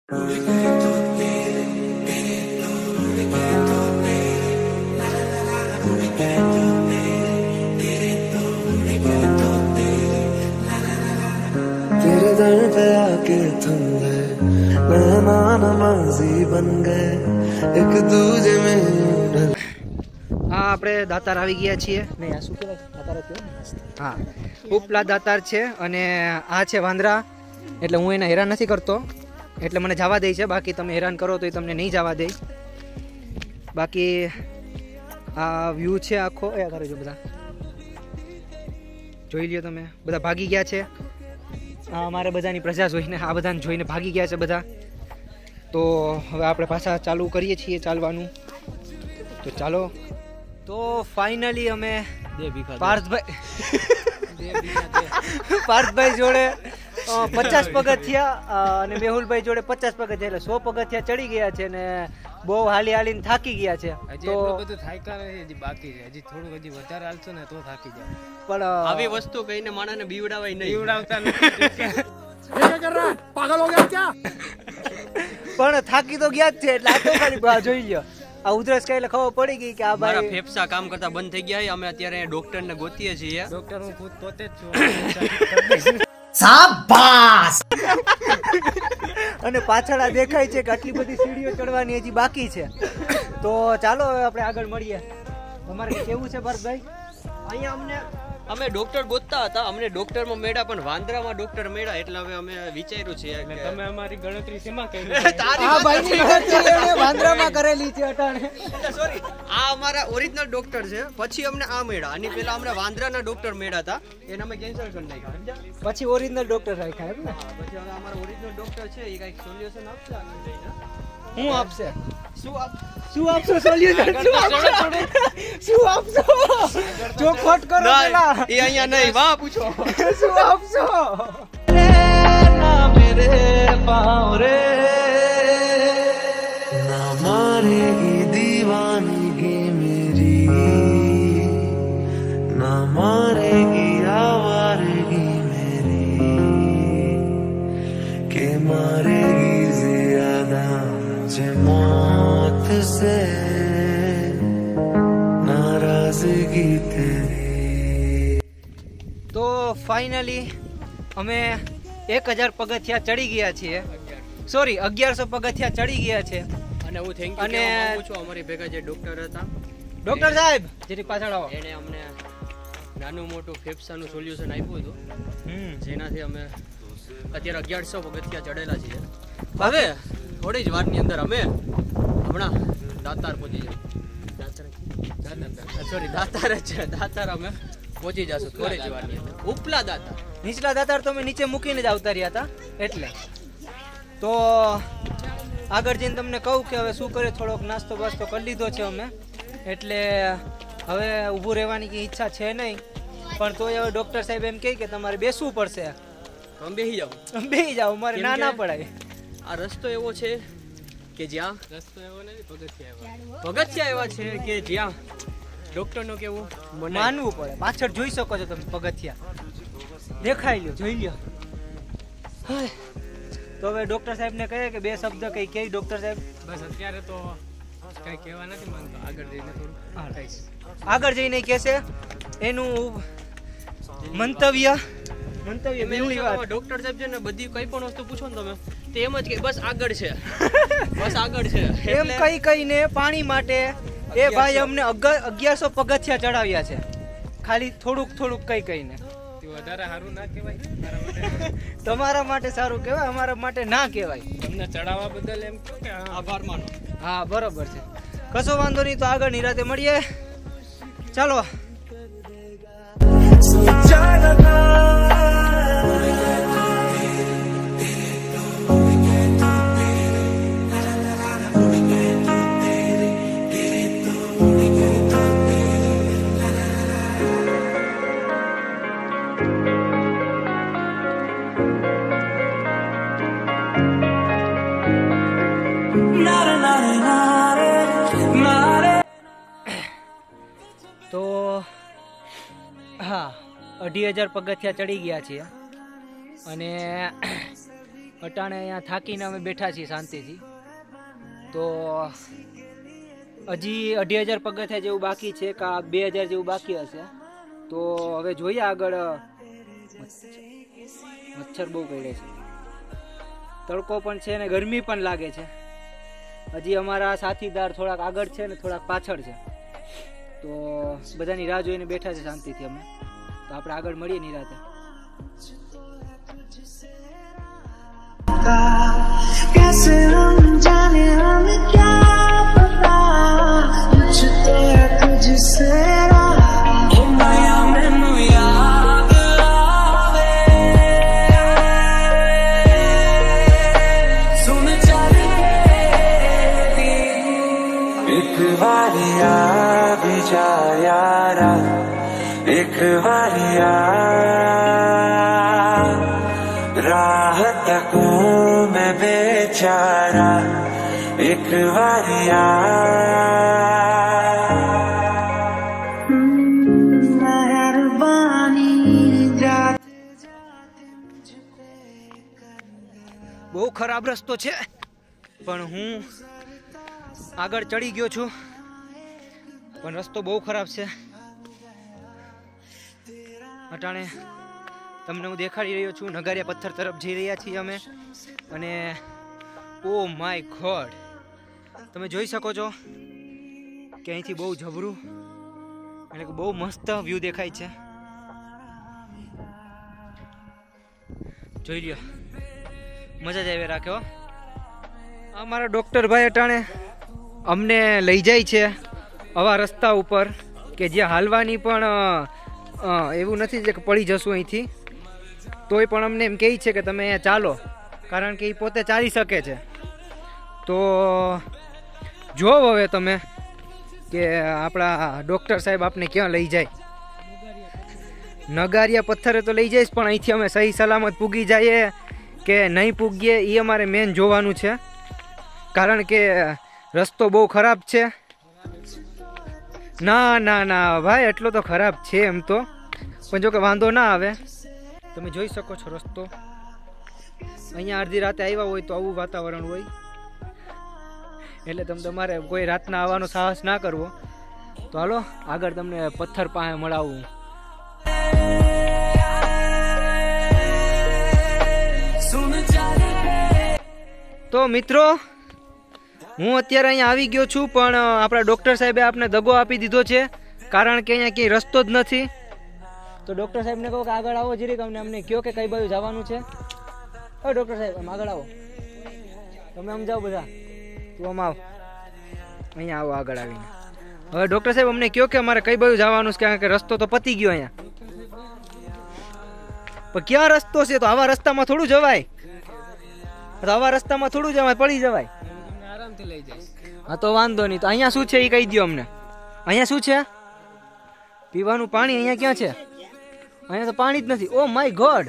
तेरे दर पे आके थम गए, मेहमान नमाजी बन गए, एक दूजे में હા આપણે દાતાર આવી ગયા છીએ. નહીં આ શું કહેવાય? દાતાર જ કહેવાય. હા ઉપલા દાતાર છે અને આ છે વાંદરા. એટલે હું એને હેરાન નથી કરતો, એટલે મને જવા દે છે. બાકી તમે હેરાન કરો તો એ તમને નહીં જવા દે. બાકી આ વ્યૂ છે આખો. એ કરે જો બધા જોઈ લ્યો તમે. બધા ભાગી ગયા છે. આ અમારે બધાની પ્રજા જોઈને, આ બધાને જોઈને ભાગી ગયા છે બધા. તો હવે આપણે પાછા ચાલુ કરીએ છીએ ચાલવાનું. તો ચાલો. તો ફાઇનલી અમે પાર્થભાઈ જોડે 50 પગથિયા અને મેહુલભાઈ જોડે 50 પગથિયા, એટલે 100 પગથિયા ચડી ગયા છે ને બહુ હાલી હાલીને થાકી ગયા છે. તો બધું થાક્યા નથી, હજી બાકી છે. હજી થોડું હજી વધારે હાલશો ને તો થાકી જાય. પણ આવી વસ્તુ કહીને માણસને બીવડાવાય નહીં. બીવડાવતા પાગલ હો ગયા ક્યાં? પણ થાકી તો ગયા જ છે. એટલે આ તો ખાલી જોઈ લ્યો. આ ઉધરસ કઈ ખબર પડી ગઈ કે આ મારા ભાઈ ફેફસા કામ કરતા બંધ થઈ ગયા. અમે અત્યારે ડોક્ટર ને ગોતીએ છીએ. ડોક્ટર હું પોતે જ છું. શાબાશ. અને પાછળ આ દેખાય છે કે આટલી બધી સીડીઓ ચડવાની હજી બાકી છે. તો ચાલો હવે આપણે આગળ મળીએ. તમારે કેવું છે ભરતભાઈ? અહીંયા અમે ડોક્ટર ગોતતા હતા, અમને ડોક્ટરમાં મેળા પણ વાંદરામાં ડોક્ટર મેળા. એટલે હવે અમે વિચાર્યું છે કે તમે અમારી ગણતરી શેમાં કરી? આ ભાઈની ગણતરી એને વાંદરામાં કરેલી છે અટાણે. સોરી, આ અમારા ઓરિજિનલ ડોક્ટર છે. પછી અમને આ મેળા, આની પહેલા અમને વાંદરાના ડોક્ટર મેળા હતા, એને અમે કેન્સલ કરી નાખ્યા. પછી ઓરિજિનલ ડોક્ટર રાખ્યા એમ ને? પછી હવે અમારા ઓરિજિનલ ડોક્ટર છે એ કઈક સોલ્યુશન આપશે આગળ જઈને. શું આપશે? શું આપશો સોલ્યુશન? શું આપશો? ચોખવટ કરો પેલા. એ અહીંયા નહીં, વાહ પૂછો. શું આપશો? मेरे पाँव रे ना मारेगी दीवानगी मेरी, ना मारेगी आवारगी मेरी, के मारेगी ज्यादा मुझे मौत से नाराजगी तेरी. તો ફાઇનલી અમે 1000 પગથિયા ચડી ગયા છીએ. સોરી 1100 પગથિયા ચડી ગયા છે. અને હું થેન્ક યુ કહેવા માંગુ છું અમારી ભેગા જે ડોક્ટર હતા, ડોક્ટર સાહેબ જેની પાછળ આવો. એને અમને નાનું મોટું ફેફસાનું સોલ્યુશન આપ્યું હતું, જેનાથી અમે અત્યારે 1100 પગથિયા ચડેલા છીએ. હવે થોડી જ વારની અંદર અમે હમણાં દાતાર પહોંચી જશું. દાતાર અમે પહોંચી જશું થોડી જ વારની અંદર. ઉપલા દાતાર, નીચલા દાતાર તો અમે નીચે મૂકીને જ આવતા રહ્યા હતા. એટલે તો આગળ જઈને તમને કહું કે હવે શું કરે, થોડોક નાસ્તો બાસ્તો કરી લીધો છે અમે. એટલે હવે ઊભું રહેવાની કંઈ ઈચ્છા છે નહીં, પણ તોય હવે ડૉક્ટર સાહેબ એમ કહે કે તમારે બેસવું પડશે. તો અમે બેસી જાઓ, મારે ના પડાય. આ રસ્તો એવો છે કે જ્યાં પગથિયા એવા છે કે જ્યાં ડોક્ટરનું કેવું માનવું પડે. પાછળ જોઈ શકો છો તમે પગથિયા દેખાઈ લ્યો, જોઈ લ્યો. તો હવે ડોક્ટર સાહેબ ને કહે કે બે શબ્દ કઈ કે ડોક્ટર સાહેબ? બસ અત્યારે તો કઈ કહેવા નથી માંગતો, આગળ જઈને થોડું આગળ જઈને કહેશે એનું મંતવ્ય. ડોક્ટર સાહેબ છે ને બધી કઈ પણ વસ્તુ પૂછો ને તમે તો એમ જ કે બસ આગળ છે, બસ આગળ છે એમ કહીને પાણી માટે એ ભાઈ અમને 1100 પગથિયા ચડાવ્યા છે, ખાલી થોડુંક કહીને. વધારે સારું ના કહેવાય? તમારા માટે સારું કહેવાય, અમારા માટે ના કહેવાય. તમને ચડાવવા બદલ એમ કહો કે આભાર માનો. હા બરોબર છે, કશો વાંધો નહીં. તો આગળ નિરાતે મળીએ, ચાલો. તો હા 2500 પગથિયા ચડી ગયા છીએ અને અટાણે અહીંયા થાકીને અમે બેઠા છીએ શાંતિથી. તો હજી 2500 પગથિયા જેવું બાકી છે, કા 2000 જેવું બાકી હશે. તો હવે જોઈએ આગળ. મચ્છર બહુ કરડે છે, તડકો પણ છે ને ગરમી પણ લાગે છે. હજી અમારા સાથીદાર થોડાક આગળ છે ને થોડાક પાછળ છે. તો બધાની રાહ જોઈને બેઠા છે શાંતિથી અમે. તો આપણે આગળ મળીએ નિરાતે. कैसे हम जाने हमें क्या पता मुझको तुझसे मैनू याद आवे सुन चल एक बार आ भी जा यारा एक बार राह तकूं मैं बेचारा एक बार मेहरबानी બહુ ખરાબ રસ્તો છે, પણ હું આગળ ચડી ગયો છું. પણ રસ્તો બહુ ખરાબ છે. અટાણે તમને હું દેખાડી રહ્યો છું, નગારિયા પથ્થર તરફ જઈ રહ્યા છીએ અમે. અને ઓ માય ગોડ, તમે જોઈ શકો છો કે અહીંથી બહુ જબરું અને બહુ મસ્ત વ્યૂ દેખાય છે. જોઈ લ્યો, મજા જ આવી રાખ્યો. અમારા ડૉક્ટર ભાઈ અટાણે અમને લઈ જાય છે આવા રસ્તા ઉપર કે જ્યાં હાલવાની પણ એવું નથી કે પડી જશું અહીંથી. તોય પણ અમને એમ કહે છે કે તમે અહીંયા ચાલો, કારણ કે એ પોતે ચાલી શકે છે. તો જોવો હવે તમે કે આપણા ડૉક્ટર સાહેબ આપને ક્યાં લઈ જાય. નગારિયા પથ્થરે તો લઈ જઈશ, પણ અહીંથી અમે સહી સલામત પૂગી જઈએ કે નહીં પૂગીએ એ અમારે મેન જોવાનું છે. કારણ કે રસ્તો બહુ ખરાબ છે. ના ના ના ભાઈ, એટલો તો ખરાબ છે એમ તો, પણ જો કે વાંધો ના આવે. તમે જોઈ શકો છો રસ્તો. અહીંયા અડધી રાતે આવ્યા હોય તો આવું વાતાવરણ હોય, એટલે તમારે કોઈ રાતના આવવાનો સાહસ ના કરવો. તો હાલો આગળ તમને પથ્થર પાસે મળાવું. તો મિત્રો, હું અત્યારે અહીંયા આવી ગયો છું, પણ આપણા ડૉક્ટર સાહેબે આપને દગો આપી દીધો છે, કારણ કે અહીંયા ક્યાંય રસ્તો જ નથી. તો ડૉક્ટર સાહેબને કહો કે આગળ આવો જરીક, અમને કહો કે કઈ બાજુ જવાનું છે. ઓ ડૉક્ટર સાહેબ, આમ આગળ આવો. તમે આમ જાઓ બધા, તું આમ આવ, અહીંયા આવો આગળ આવીને. હવે ડૉક્ટર સાહેબ અમને કહો કે અમારે કઈ બાજુ જવાનું છે, કારણ કે રસ્તો તો પતી ગયો અહીંયા. પણ ક્યાં રસ્તો છે? તો આવા રસ્તામાં થોડું જવાય, આવા રસ્તામાં થોડું જવાય, પડી જવાય. આરામથી લઈ જઈશ. હા તો વાંધો નહીં. તો અહીંયા શું છે એ કહી દો અમને. અહીંયા શું છે? પીવાનું પાણી. અહીંયા ક્યાં છે? અહીંયા તો પાણી જ નથી. ઓ માય ગોડ,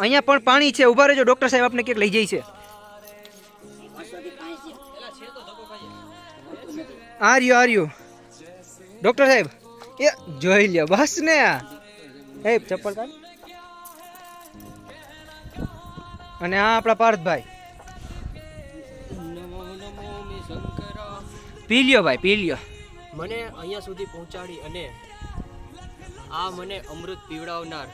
અહીંયા પણ પાણી છે. ઉભા રહેજો, ડૉક્ટર સાહેબ આપને ક્યાંક લઈ જાય છે. આ રહ્યો ડૉક્ટર સાહેબ, એ જોઈ લ્યો બસ ને. એ ચપ્પલ કાઢ. અને આ આપણા પાર્થભાઈ. પી લ્યો ભાઈ, પી લ્યો. મને અહીંયા સુધી પહોંચાડી અને આ મને અમૃત પીવડાવનાર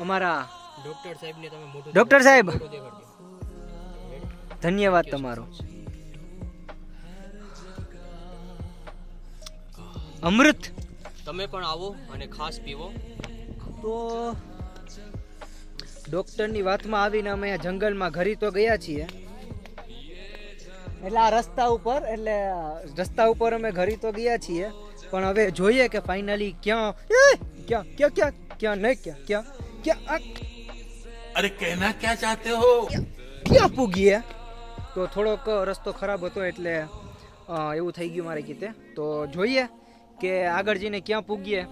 અમારા ડોક્ટર સાહેબને તમે મોટું ડૉક્ટર સાહેબ, દેખાડજો. ધન્યવાદ તમારો. અમૃત તમે પણ આવો અને ખાસ પીવો. તો ડૉક્ટરની વાતમાં આવીને અમે જંગલમાં ઘરી તો ગયા છીએ. એટલે આ રસ્તા ઉપર અમે ઘરી તો ગયા છીએ, પણ હવે જોઈએ કે ફાઇનલી ક્યાં अरे कहना क्या चाहते हो? ક્યાં પૂગીએ. તો થોડોક રસ્તો ખરાબ હતો, એટલે એવું થઈ ગયું મારે કીતે. તો જોઈએ કે આગળ જઈને ક્યાં પૂગીએ.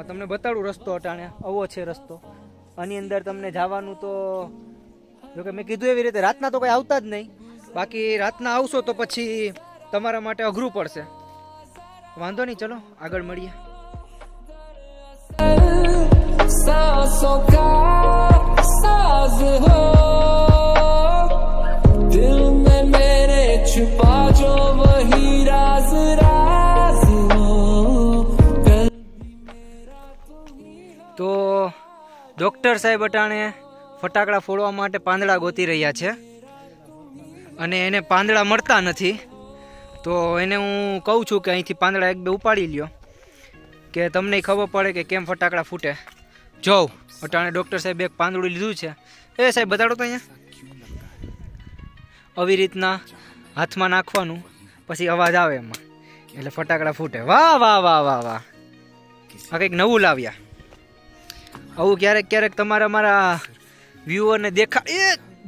તમને બતાડું રસ્તો. અટાણે આવો છે રસ્તો. આની અંદર તમને જવાનું તો જોકે મેં કીધું એવી રીતે રાતના તો કંઈ આવતા જ નહીં. બાકી રાતના આવશો તો પછી તમારા માટે અઘરું પડશે. વાંધો નહીં, ચલો આગળ મળીએ. साज हो दिल में मेरे छुपा जो वही राज राज हो તો ડૉક્ટર સાહેબ અટાણે ફટાકડા ફોડવા માટે પાંદડા ગોતી રહ્યા છે અને એને પાંદડા મળતા નથી. તો એને હું કહું છું કે અહીંથી પાંદડા એક બે ઉપાડી લ્યો કે તમને ખબર પડે કે કેમ ફટાકડા ફૂટે. જોઉં અટાણે ડૉક્ટર સાહેબ એક પાંદડું લીધું છે. એ સાહેબ બતાડો તો અહીંયા. આવી રીતના હાથમાં નાખવાનું, પછી અવાજ આવે એમાં, એટલે ફટાકડા ફૂટે. વાહ વાહ વાહ વાહ વાહ, આ કંઈક નવું લાવ્યા. આવું ક્યારેક ક્યારેક તમારે અમારા વ્યુઅરને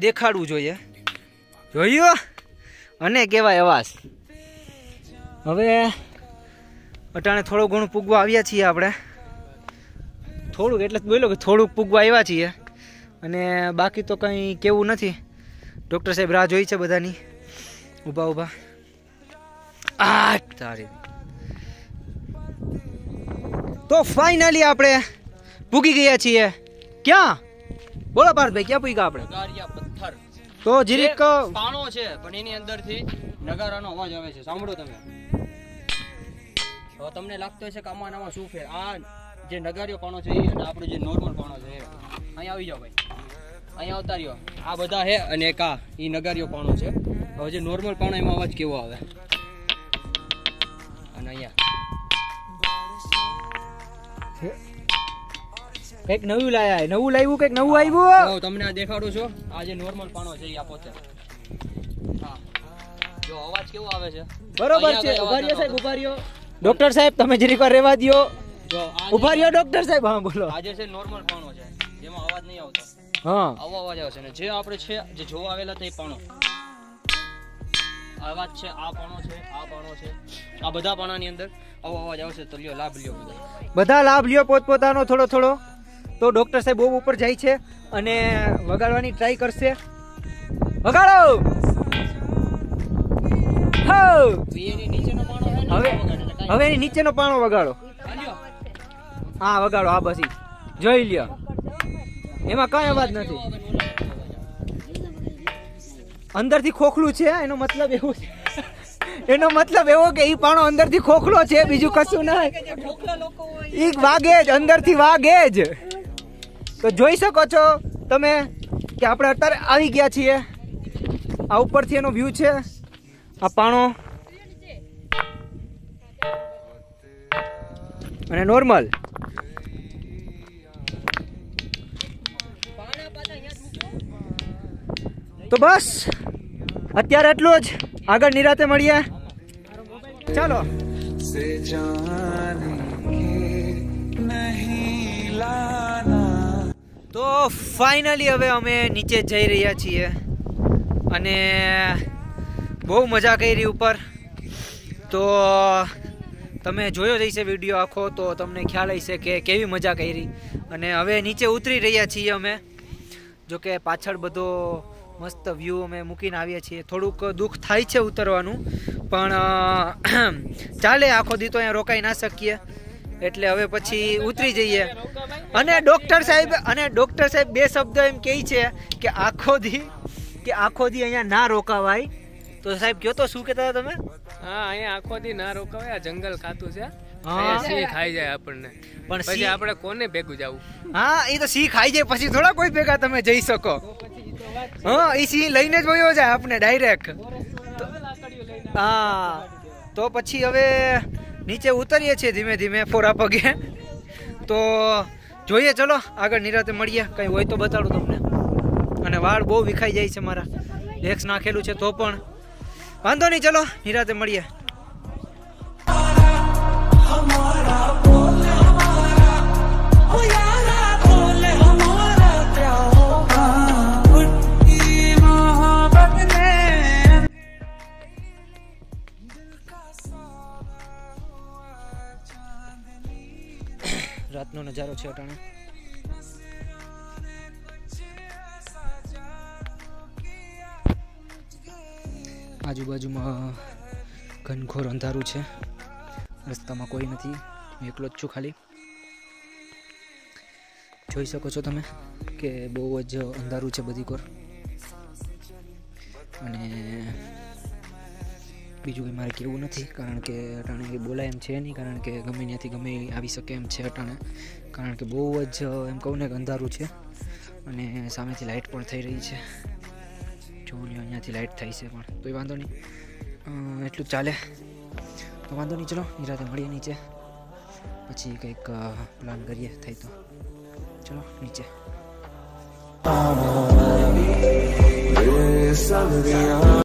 દેખાડવું જોઈએ. જોયો અને કહેવાય અવાજ. હવે અટાણે થોડું ઘણું પૂગવા આવ્યા છીએ આપણે. થોડુંક એટલે બોલો કે થોડુંક પૂગવા આવ્યા છીએ, અને બાકી તો કંઈ કેવું નથી. ડૉક્ટર સાહેબ રાહ જોઈ છે બધાની, ઊભા ઊભા. આ તારી તો ફાઇનલી આપણે પૂગી ગયા છીએ. ક્યાં બોલો પાર્થભાઈ, ક્યાં પૂગ્યા આપણે? નગારિયા પથ્થર. તો જીરીક પાણો છે પણ એની અંદરથી નગારાનો અવાજ આવે છે. સાંભળો તમે. તો તમને લાગતો હશે કે આમાં શું ફેર. આ જે નગારિયો પાણો છે એ અને આપણો જે નોર્મલ પાણો છે એ. અહીંયા આવી જાઓ ભાઈ, અહીંયા આવતા રહ્યો. આ બધા છે અને એક આ એ નગારિયો પાણો છે. હવે જે નોર્મલ પાણો એમાં અવાજ કેવો આવે. અને અહીંયા એક નવું લાયા, નવું લાવ્યું, કઈક નવું આવ્યું. તમને આ દેખાડું છું. આ જે નોર્મલ પાણો છે એ આ પોતે. હા, જો અવાજ કેવો આવે છે. બરોબર છે. ઉભા રહ્યો સાહેબ, ઉભા રહ્યો. ડોક્ટર સાહેબ તમે જરીક વાર રહેવા દો. જો ઉભા રહ્યો ડોક્ટર સાહેબ. હા બોલો. આ જે છે નોર્મલ પાણો છે, જેમાં અવાજ નહીં આવતો. હા, આવો અવાજ આવશે. ને જે આપણે છે જે જોવા આવેલા તે પાણો અવાજ છે. આ પાણો છે, આ પાણો છે, આ બધા પાણાની અંદર આવો અવાજ આવશે. તો લ્યો, લાભ લ્યો બધા લાભ લ્યો પોતપોતાનો થોડો થોડો. તો ડોક્ટર સાહેબ બહુ ઉપર જાય છે અને વગાડવાની ટ્રાય કરશે. વગાડો. એની નીચેનો પાણો છે ને, હવે એની નીચેનો પાણો વગાડો. હા વગાડો. હા બસ જોઈ લ્યો, એમાં કઈ અવાજ નથી. અંદરથી ખોખલું છે, એનો મતલબ એવું છે. એનો મતલબ એવો કે ઈ પાણો અંદરથી ખોખલો છે, બીજું કશું નહીં. ઈ વાગે જ, અંદરથી વાગે જ. તો જોઈ શકો છો તમે કે આપણે અત્યારે આવી ગયા છીએ. આ ઉપરથી એનો વ્યૂ છે. આ પાણો અને નોર્મલ. તો બસ અત્યારે એટલું જ. આગળ નિરાતે મળીએ. ચાલો. से जाने नहीं लाना. તો ફાઇનલી હવે અમે નીચે જઈ રહ્યા છીએ અને બહુ મજા કરી ઉપર. તો તમે જોયો જ હશે વિડીયો આખો, તો તમને ખ્યાલ હશે કે કેવી મજા કરી. અને હવે નીચે ઉતરી રહ્યા છીએ અમે. જો કે પાછળ બધો મસ્ત વ્યૂ અમે મૂકીને આવીએ છીએ. થોડુંક દુઃખ થાય છે ઉતરવાનું, પણ ચાલે. આખો દી તો અહીંયા રોકાઈ ના શકીએ, એટલે હવે પછી ઉતરી જઈએ. અને ડૉક્ટર સાહેબ બે શબ્દો એમ કહે છે કે આખો દી અહીંયા ના રોકાવાય. તો સાહેબ કયો તો શું કહેતા હતા તમે? હા, અહીંયા આખો દી ના રોકાવાય. આ જંગલ ખાતું છે. હા, સિંહ ખાઈ જાય આપણને, પણ પછી આપણે કોને ભેગું જવું? હા, એ તો સિંહ ખાઈ જાય પછી થોડા કોઈ ભેગા તમે જઈ શકો. હા, એ સિંહ લઈને જ વયો જાય આપણે ડાયરેક્ટ. હા, તો પછી હવે નીચે ઉતરીએ છીએ ધીમે ધીમે ફોરા પગે. તો જોઈએ, ચલો આગળ નિરાતે મળીએ. કંઈ હોય તો બતાડું તમને. અને વાળ બહુ વિખાઈ જાય છે મારા, વેક્સ નાખેલું છે તો પણ વાંધો નહીં. ચલો નિરાતે મળીએ. રાતનો નજારો છે અટાણે. આજુબાજુમાં ઘનઘોર અંધારું છે. રસ્તામાં કોઈ નથી, હું એકલો જ છું ખાલી. જોઈ શકો છો તમે. કે બહુ જ અંધારું છે બધી કોર, અને બીજું કંઈ મારે કહેવું નથી, કારણ કે અટાણે કંઈ બોલાય એમ છે નહીં, કારણ કે ગમે ત્યાંથી ગમે આવી શકે એમ છે અટાણે, કારણ કે બહુ જ એમ કહું ને કે અંધારું છે, અને સામેથી લાઇટ પણ થઈ રહી છે. જો અહીંયાથી લાઇટ થાય છે પણ તોય વાંધો નહીં, એટલું જ ચાલે. તો વાંધો નહીં, ચલો નિરાતે મળીએ નીચે, પછી કંઈક પ્લાન કરીએ થાય તો. ચલો નીચે.